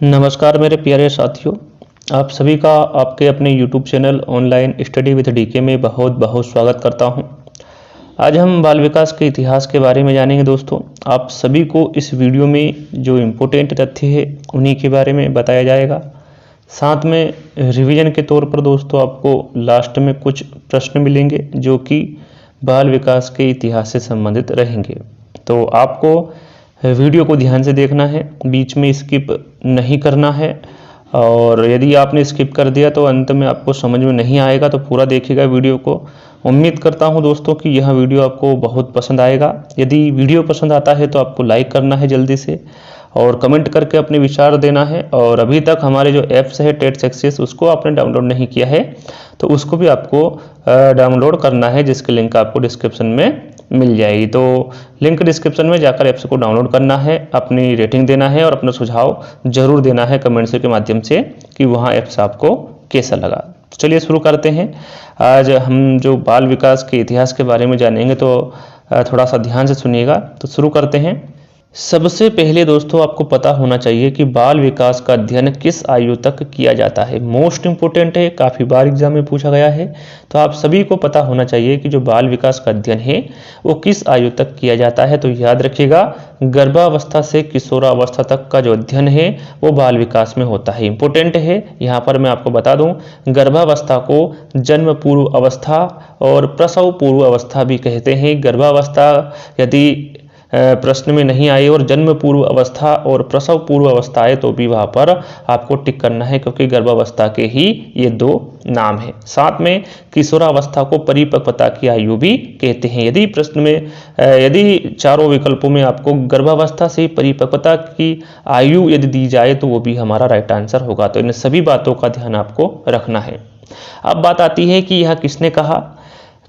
नमस्कार मेरे प्यारे साथियों, आप सभी का आपके अपने YouTube channel online study with DK में बहुत बहुत स्वागत करता हूं। आज हम बाल विकास के इतिहास के बारे में जानेंगे। दोस्तों, आप सभी को इस वीडियो में जो इम्पोर्टेंट तथ्य है उन्हीं के बारे में बताया जाएगा। साथ में रिवीजन के तौर पर दोस्तों आपको लास्ट में कुछ प्रश्न मिलेंगे जो कि बाल विकास के इतिहास से संबंधित रहेंगे। तो आपको वीडियो को ध्यान से देखना है, बीच में स्किप नहीं करना है, और यदि आपने स्किप कर दिया तो अंत में आपको समझ में नहीं आएगा, तो पूरा देखिएगा वीडियो को। उम्मीद करता हूं दोस्तों कि यह वीडियो आपको बहुत पसंद आएगा। यदि वीडियो पसंद आता है तो आपको लाइक करना है जल्दी से, और कमेंट करके अपने विचार देना है। और अभी तक हमारे जो ऐप्स है टेट सक्सेस, उसको आपने डाउनलोड नहीं किया है तो उसको भी आपको डाउनलोड करना है, जिसकी लिंक आपको डिस्क्रिप्शन में मिल जाएगी। तो लिंक डिस्क्रिप्शन में जाकर ऐप्स को डाउनलोड करना है, अपनी रेटिंग देना है और अपना सुझाव जरूर देना है कमेंट्स के माध्यम से कि वहाँ ऐप्स आपको कैसा लगा। चलिए शुरू करते हैं। आज हम जो बाल विकास के इतिहास के बारे में जानेंगे, तो थोड़ा सा ध्यान से सुनिएगा। तो शुरू करते हैं। सबसे पहले दोस्तों आपको पता होना चाहिए कि बाल विकास का अध्ययन किस आयु तक किया जाता है। मोस्ट इम्पोर्टेंट है, काफ़ी बार एग्जाम में पूछा गया है। तो आप सभी को पता होना चाहिए कि जो बाल विकास का अध्ययन है वो किस आयु तक किया जाता है। तो याद रखिएगा, गर्भावस्था से किशोरावस्था तक का जो अध्ययन है वो बाल विकास में होता है। इंपॉर्टेंट है, यहाँ पर मैं आपको बता दूं, गर्भावस्था को जन्म पूर्व अवस्था और प्रसव पूर्व अवस्था भी कहते हैं। गर्भावस्था यदि प्रश्न में नहीं आए और जन्म पूर्व अवस्था और प्रसव पूर्व अवस्था आए तो भी वहाँ पर आपको टिक करना है, क्योंकि गर्भावस्था के ही ये दो नाम है। साथ में किशोरावस्था को परिपक्वता की आयु भी कहते हैं। यदि प्रश्न में यदि चारों विकल्पों में आपको गर्भावस्था से परिपक्वता की आयु यदि दी जाए तो वो भी हमारा राइट आंसर होगा। तो इन सभी बातों का ध्यान आपको रखना है। अब बात आती है कि यह किसने कहा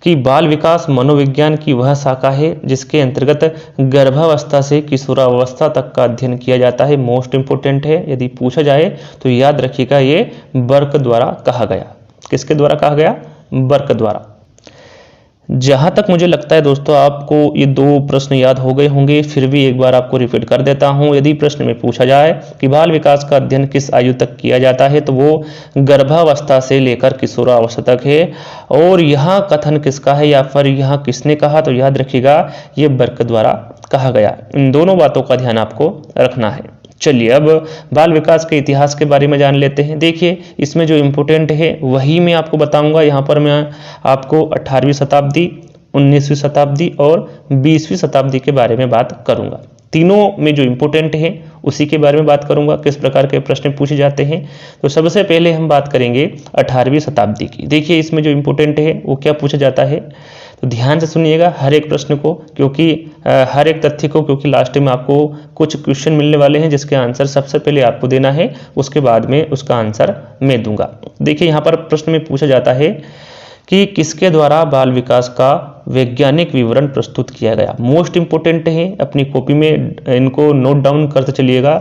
कि बाल विकास मनोविज्ञान की वह शाखा है जिसके अंतर्गत गर्भावस्था से किशोरावस्था तक का अध्ययन किया जाता है। मोस्ट इंपोर्टेंट है, यदि पूछा जाए तो याद रखिएगा ये बर्क द्वारा कहा गया। किसके द्वारा कहा गया? बर्क द्वारा। जहां तक मुझे लगता है दोस्तों आपको ये दो प्रश्न याद हो गए होंगे, फिर भी एक बार आपको रिपीट कर देता हूं। यदि प्रश्न में पूछा जाए कि बाल विकास का अध्ययन किस आयु तक किया जाता है तो वो गर्भावस्था से लेकर किशोरावस्था तक है। और यहाँ कथन किसका है या फिर यहाँ किसने कहा, तो याद रखिएगा ये बर्क द्वारा कहा गया। इन दोनों बातों का ध्यान आपको रखना है। चलिए अब बाल विकास के इतिहास के बारे में जान लेते हैं। देखिए, इसमें जो इम्पोर्टेंट है वही मैं आपको बताऊंगा। यहाँ पर मैं आपको 18वीं शताब्दी, 19वीं शताब्दी और 20वीं शताब्दी के बारे में बात करूंगा। तीनों में जो इम्पोर्टेंट है उसी के बारे में बात करूंगा, किस प्रकार के प्रश्न पूछे जाते हैं। तो सबसे पहले हम बात करेंगे 18वीं शताब्दी की। देखिए, इसमें जो इम्पोर्टेंट है वो क्या पूछा जाता है, तो ध्यान से सुनिएगा हर एक प्रश्न को, क्योंकि हर एक तथ्य को, क्योंकि लास्ट में आपको कुछ क्वेश्चन मिलने वाले हैं जिसके आंसर सबसे पहले आपको देना है, उसके बाद में उसका आंसर मैं दूंगा। देखिए, यहाँ पर प्रश्न में पूछा जाता है कि किसके द्वारा बाल विकास का वैज्ञानिक विवरण प्रस्तुत किया गया। मोस्ट इंपोर्टेंट है, अपनी कॉपी में इनको नोट डाउन करते चलिएगा।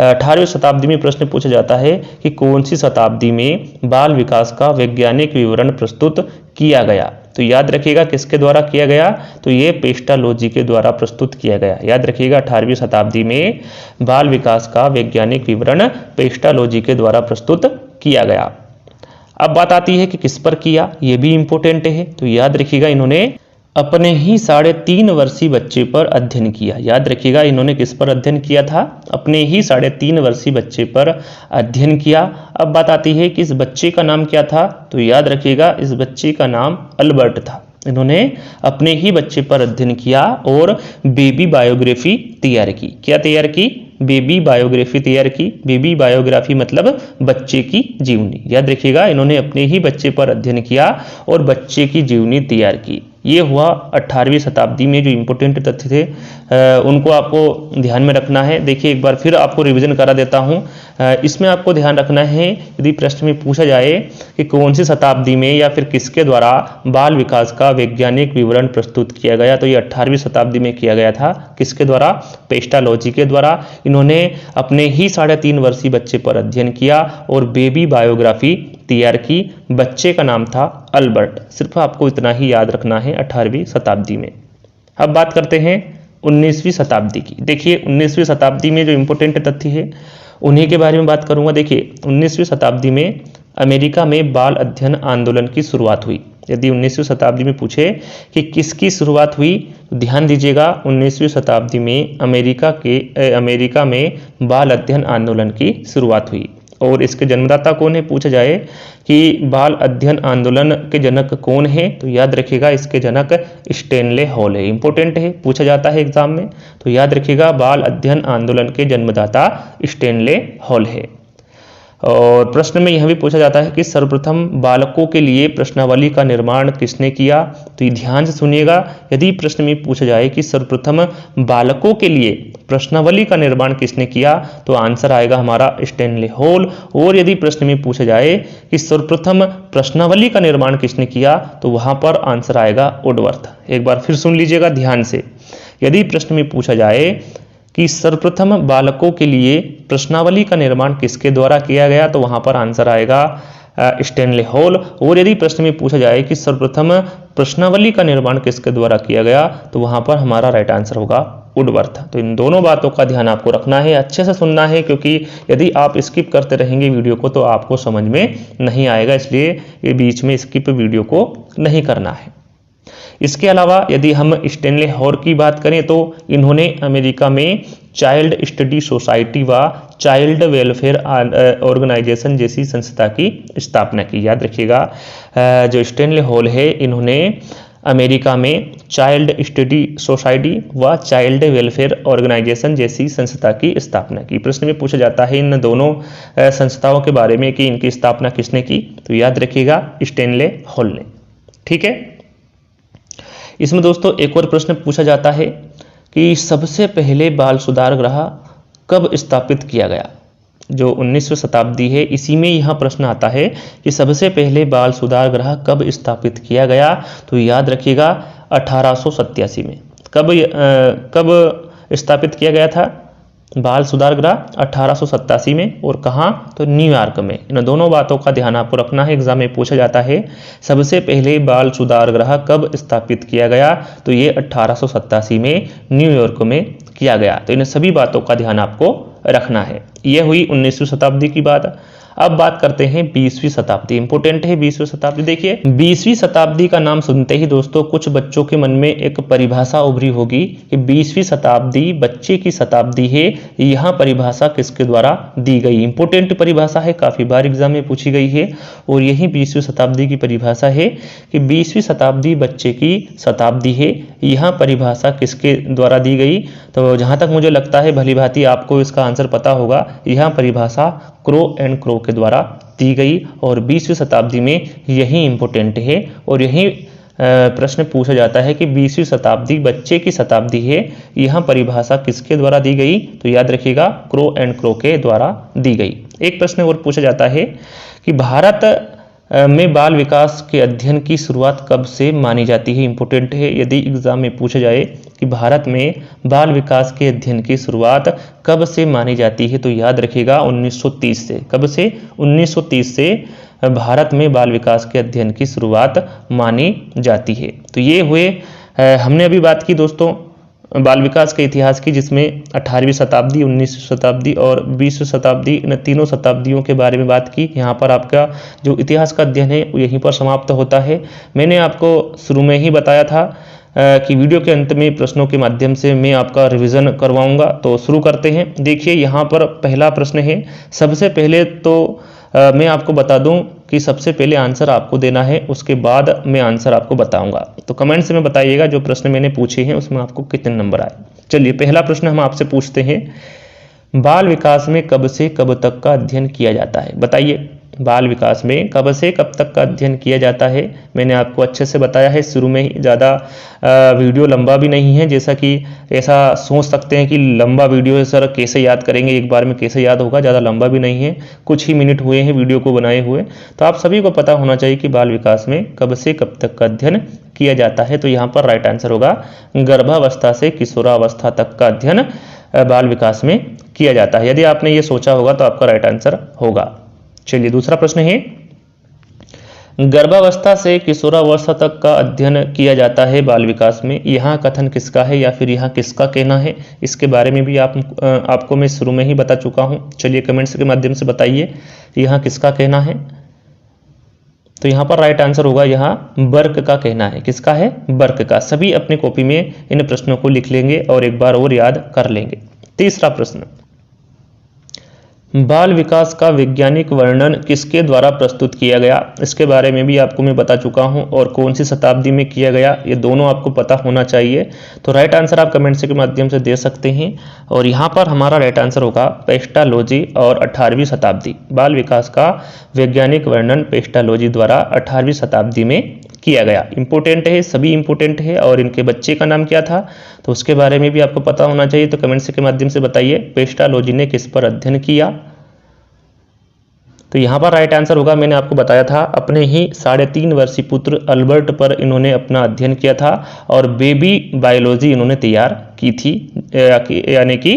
18वीं शताब्दी में प्रश्न पूछा जाता है कि कौन सी शताब्दी में बाल विकास का वैज्ञानिक विवरण प्रस्तुत किया गया। तो याद रखिएगा किसके द्वारा किया गया, तो ये पेस्टालोजी के द्वारा प्रस्तुत किया गया। याद रखिएगा 18वीं शताब्दी में बाल विकास का वैज्ञानिक विवरण पेस्टालोजी के द्वारा प्रस्तुत किया गया। अब बात आती है कि किस पर किया, ये भी इंपॉर्टेंट है। तो याद रखिएगा इन्होंने अपने ही 3.5 वर्षीय बच्चे पर अध्ययन किया। याद रखिएगा इन्होंने किस पर अध्ययन किया था, अपने ही 3.5 वर्षीय बच्चे पर अध्ययन किया। अब बात आती है कि इस बच्चे का नाम क्या था, तो याद रखिएगा इस बच्चे का नाम अल्बर्ट था। इन्होंने अपने ही बच्चे पर अध्ययन किया और बेबी बायोग्राफी तैयार की। क्या तैयार की? बेबी बायोग्राफी तैयार की। बेबी बायोग्राफी मतलब बच्चे की जीवनी। याद रखिएगा इन्होंने अपने ही बच्चे पर अध्ययन किया और बच्चे की जीवनी तैयार की। ये हुआ 18वीं शताब्दी में जो इम्पोर्टेंट तथ्य थे उनको आपको ध्यान में रखना है। देखिए, एक बार फिर आपको रिवीजन करा देता हूँ। इसमें आपको ध्यान रखना है, यदि प्रश्न में पूछा जाए कि कौन सी शताब्दी में या फिर किसके द्वारा बाल विकास का वैज्ञानिक विवरण प्रस्तुत किया गया, तो ये 18वीं शताब्दी में किया गया था। किसके द्वारा? पेस्टालोजी के द्वारा। इन्होंने अपने ही 3.5 वर्षीय बच्चे पर अध्ययन किया और बेबी बायोग्राफी तैयार की। बच्चे का नाम था अल्बर्ट। सिर्फ आपको इतना ही याद रखना है 18वीं शताब्दी में। अब बात करते हैं 19वीं शताब्दी की। देखिए, 19वीं शताब्दी में जो इम्पोर्टेंट तथ्य है उन्हीं के बारे में बात करूंगा। देखिए 19वीं शताब्दी में अमेरिका में बाल अध्ययन आंदोलन की शुरुआत हुई। यदि 19वीं शताब्दी में पूछे कि किसकी शुरुआत हुई, तो ध्यान दीजिएगा 19वीं शताब्दी में अमेरिका में बाल अध्ययन आंदोलन की शुरुआत हुई। और इसके जन्मदाता कौन है पूछा जाए कि बाल अध्ययन आंदोलन के जनक कौन है, तो याद रखिएगा इसके जनक स्टैनले हॉल है। इंपॉर्टेंट है, पूछा जाता है एग्जाम में, तो याद रखिएगा बाल अध्ययन आंदोलन के जन्मदाता स्टैनले हॉल है। और प्रश्न में यह भी पूछा जाता है कि सर्वप्रथम बालकों के लिए प्रश्नावली का निर्माण किसने किया, तो ये ध्यान से सुनिएगा। यदि प्रश्न में पूछा जाए कि सर्वप्रथम बालकों के लिए प्रश्नावली का निर्माण किसने किया, तो आंसर आएगा हमारा स्टैनले हॉल। और यदि प्रश्न में पूछा जाए कि सर्वप्रथम प्रश्नावली का निर्माण किसने किया, तो वहां पर आंसर आएगा वुडवर्थ। एक बार फिर सुन लीजिएगा ध्यान से। यदि प्रश्न में पूछा जाए कि सर्वप्रथम बालकों के लिए प्रश्नावली का निर्माण किसके द्वारा किया गया, तो वहां पर आंसर आएगा स्टैनले हॉल। और यदि प्रश्न में पूछा जाए कि सर्वप्रथम प्रश्नावली का निर्माण किसके द्वारा किया गया, तो वहां पर हमारा राइट आंसर होगा वुडवर्थ। तो इन दोनों बातों का ध्यान आपको रखना है, अच्छे से सुनना है, क्योंकि यदि आप स्किप करते रहेंगे वीडियो को तो आपको समझ में नहीं आएगा, इसलिए ये बीच में स्किप वीडियो को नहीं करना है। इसके अलावा यदि हम स्टैनले हॉल की बात करें तो इन्होंने अमेरिका में चाइल्ड स्टडी सोसाइटी व चाइल्ड वेलफेयर ऑर्गेनाइजेशन जैसी संस्था की स्थापना की। याद रखिएगा जो स्टैनले हॉल है इन्होंने अमेरिका में चाइल्ड स्टडी सोसाइटी व चाइल्ड वेलफेयर ऑर्गेनाइजेशन जैसी संस्था की स्थापना की। प्रश्न में पूछा जाता है इन दोनों संस्थाओं के बारे में कि इनकी स्थापना किसने की, तो याद रखिएगा स्टैनले हॉल ने। ठीक है। इसमें दोस्तों एक और प्रश्न पूछा जाता है कि सबसे पहले बाल सुधार गृह कब स्थापित किया गया। जो 19वीं शताब्दी है इसी में यह प्रश्न आता है कि सबसे पहले बाल सुधार गृह कब स्थापित किया गया, तो याद रखिएगा 1887 में। कब स्थापित किया गया था बाल सुधार गृह? 1887 में। और कहाँ? तो न्यूयॉर्क में। इन दोनों बातों का ध्यान आपको रखना है, एग्जाम में पूछा जाता है सबसे पहले बाल सुधार गृह कब स्थापित किया गया, तो ये 1887 में न्यूयॉर्क में किया गया। तो इन सभी बातों का ध्यान आपको रखना है। यह हुई 19वीं शताब्दी की बात। अब बात करते हैं 20वीं शताब्दी। इंपोर्टेंट है 20वीं शताब्दी। देखिए 20वीं शताब्दी का नाम सुनते ही दोस्तों कुछ बच्चों के मन में एक परिभाषा उभरी होगी कि 20वीं शताब्दी बच्चे की शताब्दी है। यह परिभाषा किसके द्वारा दी गई? इंपोर्टेंट परिभाषा है, काफी बार एग्जाम में पूछी गई है। और यही 20वीं शताब्दी की परिभाषा है कि 20वीं शताब्दी बच्चे की शताब्दी है। यह परिभाषा किसके द्वारा दी गई? तो जहां तक मुझे लगता है भली भांति आपको इसका आंसर पता होगा। यह परिभाषा क्रो एंड क्रो के द्वारा दी गई और 20वीं शताब्दी में यही इंपोर्टेंट है। और यही प्रश्न पूछा जाता है कि 20वीं शताब्दी बच्चे की शताब्दी है। यह परिभाषा किसके द्वारा दी गई? तो याद रखिएगा क्रो एंड क्रो के द्वारा दी गई। एक प्रश्न और पूछा जाता है कि भारत में बाल विकास के अध्ययन की शुरुआत कब से मानी जाती है? इंपोर्टेंट है, यदि एग्जाम में पूछा जाए कि भारत में बाल विकास के अध्ययन की शुरुआत कब से मानी जाती है, तो याद रखिएगा 1930 से। कब से? 1930 से भारत में बाल विकास के अध्ययन की शुरुआत मानी जाती है। तो ये हुए हमने अभी बात की दोस्तों बाल विकास के इतिहास की, जिसमें 18वीं शताब्दी, 19वीं शताब्दी और 20वीं शताब्दी, इन तीनों शताब्दियों के बारे में बात की। यहाँ पर आपका जो इतिहास का अध्ययन है वो यहीं पर समाप्त होता है। मैंने आपको शुरू में ही बताया था कि वीडियो के अंत में प्रश्नों के माध्यम से मैं आपका रिवीजन करवाऊंगा। तो शुरू करते हैं। देखिए यहाँ पर पहला प्रश्न है। सबसे पहले तो मैं आपको बता दूं कि सबसे पहले आंसर आपको देना है, उसके बाद मैं आंसर आपको बताऊंगा। तो कमेंट्स में बताइएगा जो प्रश्न मैंने पूछे हैं उसमें आपको कितने नंबर आए। चलिए पहला प्रश्न हम आपसे पूछते हैं, बाल विकास में कब से कब तक का अध्ययन किया जाता है? बताइए बाल विकास में कब से कब तक का अध्ययन किया जाता है? मैंने आपको अच्छे से बताया है शुरू में ही। ज़्यादा वीडियो लंबा भी नहीं है, जैसा कि ऐसा सोच सकते हैं कि लंबा वीडियो है सर कैसे याद करेंगे, एक बार में कैसे याद होगा। ज़्यादा लंबा भी नहीं है, कुछ ही मिनट हुए हैं वीडियो को बनाए हुए। तो आप सभी को पता होना चाहिए कि बाल विकास में कब से कब तक का अध्ययन किया जाता है। तो यहाँ पर राइट आंसर होगा गर्भावस्था से किशोरावस्था तक का अध्ययन बाल विकास में किया जाता है। यदि आपने ये सोचा होगा तो आपका राइट आंसर होगा। चलिए दूसरा प्रश्न है, गर्भावस्था से किशोरावस्था तक का अध्ययन किया जाता है बाल विकास में। यहाँ कथन किसका है या फिर यहाँ किसका कहना है, इसके बारे में भी आपको मैं शुरू में ही बता चुका हूँ। चलिए कमेंट्स के माध्यम से बताइए यहाँ किसका कहना है। तो यहाँ पर राइट आंसर होगा यहाँ बर्क का कहना है। किसका है? बर्क का। सभी अपनी कॉपी में इन प्रश्नों को लिख लेंगे और एक बार और याद कर लेंगे। तीसरा प्रश्न, बाल विकास का वैज्ञानिक वर्णन किसके द्वारा प्रस्तुत किया गया, इसके बारे में भी आपको मैं बता चुका हूं और कौन सी शताब्दी में किया गया, ये दोनों आपको पता होना चाहिए। तो राइट आंसर आप कमेंट्स के माध्यम से दे सकते हैं और यहां पर हमारा राइट आंसर होगा पेस्टालोजी और 18वीं शताब्दी। बाल विकास का वैज्ञानिक वर्णन पेस्टालोजी द्वारा 18वीं शताब्दी में किया गया। इंपोर्टेंट है, सभी इंपोर्टेंट है। और इनके बच्चे का नाम क्या था, तो उसके बारे में भी आपको पता होना चाहिए। तो कमेंट्स के माध्यम से बताइए पेस्टालोजी ने किस पर अध्ययन किया। तो यहाँ पर राइट आंसर होगा, मैंने आपको बताया था, अपने ही 3.5 वर्षीय पुत्र अल्बर्ट पर इन्होंने अपना अध्ययन किया था और बेबी बायोलॉजी इन्होंने तैयार की थी, यानी कि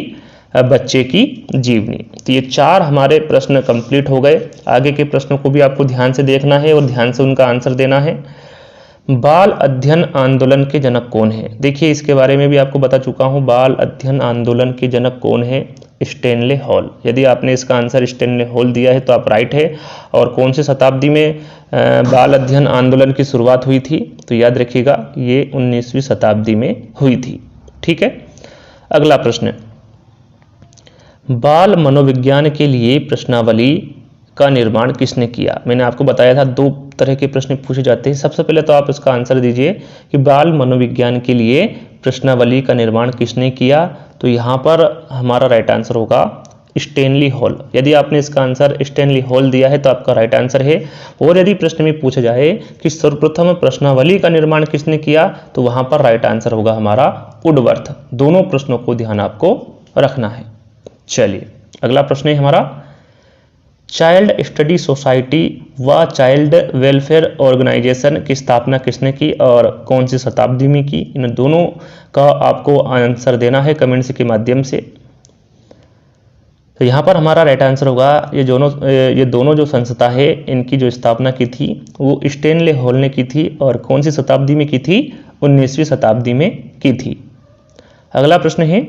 बच्चे की जीवनी। तो ये 4 हमारे प्रश्न कंप्लीट हो गए। आगे के प्रश्नों को भी आपको ध्यान से देखना है और ध्यान से उनका आंसर देना है। बाल अध्ययन आंदोलन के जनक कौन है? देखिए इसके बारे में भी आपको बता चुका हूँ। बाल अध्ययन आंदोलन के जनक कौन है? Stanley hall. यदि आपने इसका आंसर स्टैनले हॉल दिया है तो आप राइट है। और कौन सी शताब्दी में बाल अध्ययन आंदोलन की शुरुआत हुई थी, तो याद रखिएगा ये 19वीं शताब्दी में हुई थी। ठीक है, अगला प्रश्न, बाल मनोविज्ञान के लिए प्रश्नावली का निर्माण किसने किया? मैंने आपको बताया था 2 तरह के प्रश्न पूछे जाते हैं। सबसे पहले तो आप इसका आंसर दीजिए कि बाल मनोविज्ञान के लिए प्रश्नावली का निर्माण किसने किया। तो यहाँ पर हमारा राइट आंसर होगा स्टैनली हॉल। यदि आपने इसका आंसर स्टैनली हॉल दिया है तो आपका राइट आंसर है। और यदि प्रश्न में पूछा जाए कि सर्वप्रथम प्रश्नावली का निर्माण किसने किया, तो वहाँ पर राइट आंसर होगा हमारा वुडवर्थ। दोनों प्रश्नों को ध्यान आपको रखना है। चलिए अगला प्रश्न है हमारा, चाइल्ड स्टडी सोसाइटी व चाइल्ड वेलफेयर ऑर्गेनाइजेशन की स्थापना किसने की और कौन सी शताब्दी में की? इन दोनों का आपको आंसर देना है कमेंट्स के माध्यम से। तो यहाँ पर हमारा राइट आंसर होगा ये दोनों जो संस्था है इनकी जो स्थापना की थी वो स्टैनले हॉल ने की थी। और कौन सी शताब्दी में की थी? 19वीं शताब्दी में की थी। अगला प्रश्न है,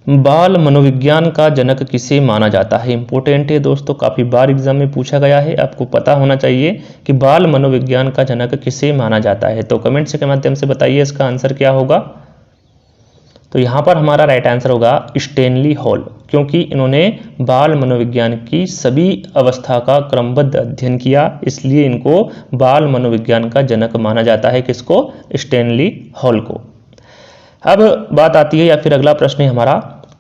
बाल मनोविज्ञान का जनक किसे माना जाता है? इंपॉर्टेंट है दोस्तों, काफ़ी बार एग्जाम में पूछा गया है। आपको पता होना चाहिए कि बाल मनोविज्ञान का जनक किसे माना जाता है। तो कमेंट्स के माध्यम से बताइए इसका आंसर क्या होगा। तो यहाँ पर हमारा राइट आंसर होगा स्टैनली हॉल, क्योंकि इन्होंने बाल मनोविज्ञान की सभी अवस्था का क्रमबद्ध अध्ययन किया, इसलिए इनको बाल मनोविज्ञान का जनक माना जाता है। किसको? स्टैनली हॉल को। अब बात आती है या फिर अगला प्रश्न है हमारा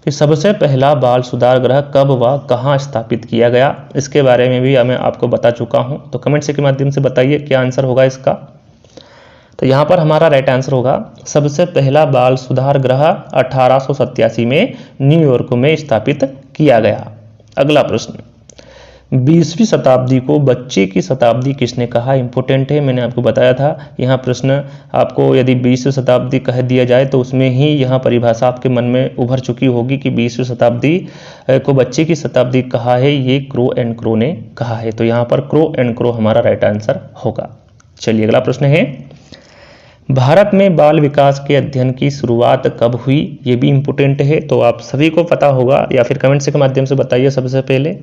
कि सबसे पहला बाल सुधार गृह कब व कहाँ स्थापित किया गया? इसके बारे में भी मैं आपको बता चुका हूं। तो कमेंट्स के माध्यम से बताइए क्या आंसर होगा इसका। तो यहाँ पर हमारा राइट आंसर होगा सबसे पहला बाल सुधार गृह 1887 में न्यूयॉर्क में स्थापित किया गया। अगला प्रश्न, 20वीं शताब्दी को बच्चे की शताब्दी किसने कहा? इंपॉर्टेंट है, मैंने आपको बताया था। यहाँ प्रश्न आपको यदि 20वीं शताब्दी कह दिया जाए तो उसमें ही यहाँ परिभाषा आपके मन में उभर चुकी होगी कि 20वीं शताब्दी को बच्चे की शताब्दी कहा है, ये क्रो एंड क्रो ने कहा है। तो यहाँ पर क्रो एंड क्रो हमारा राइट आंसर होगा। चलिए अगला प्रश्न है, भारत में बाल विकास के अध्ययन की शुरुआत कब हुई? ये भी इंपॉर्टेंट है, तो आप सभी को पता होगा या फिर कमेंट्स के माध्यम से बताइए सबसे पहले।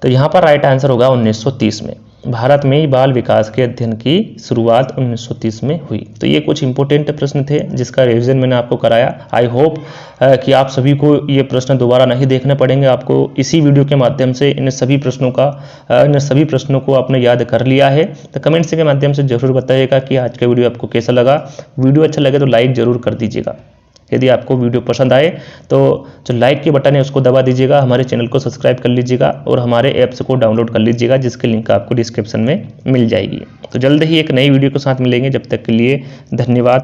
तो यहाँ पर राइट आंसर होगा 1930 में। भारत में बाल विकास के अध्ययन की शुरुआत 1930 में हुई। तो ये कुछ इंपॉर्टेंट प्रश्न थे जिसका रिवीजन मैंने आपको कराया। आई होप कि आप सभी को ये प्रश्न दोबारा नहीं देखने पड़ेंगे। आपको इसी वीडियो के माध्यम से इन सभी प्रश्नों को आपने याद कर लिया है। तो कमेंट्स के माध्यम से जरूर बताइएगा कि आज का वीडियो आपको कैसा लगा। वीडियो अच्छा लगे तो लाइक जरूर कर दीजिएगा। यदि आपको वीडियो पसंद आए तो जो लाइक के बटन है उसको दबा दीजिएगा, हमारे चैनल को सब्सक्राइब कर लीजिएगा और हमारे ऐप्स को डाउनलोड कर लीजिएगा, जिसकी लिंक आपको डिस्क्रिप्शन में मिल जाएगी। तो जल्द ही एक नई वीडियो के साथ मिलेंगे। जब तक के लिए धन्यवाद।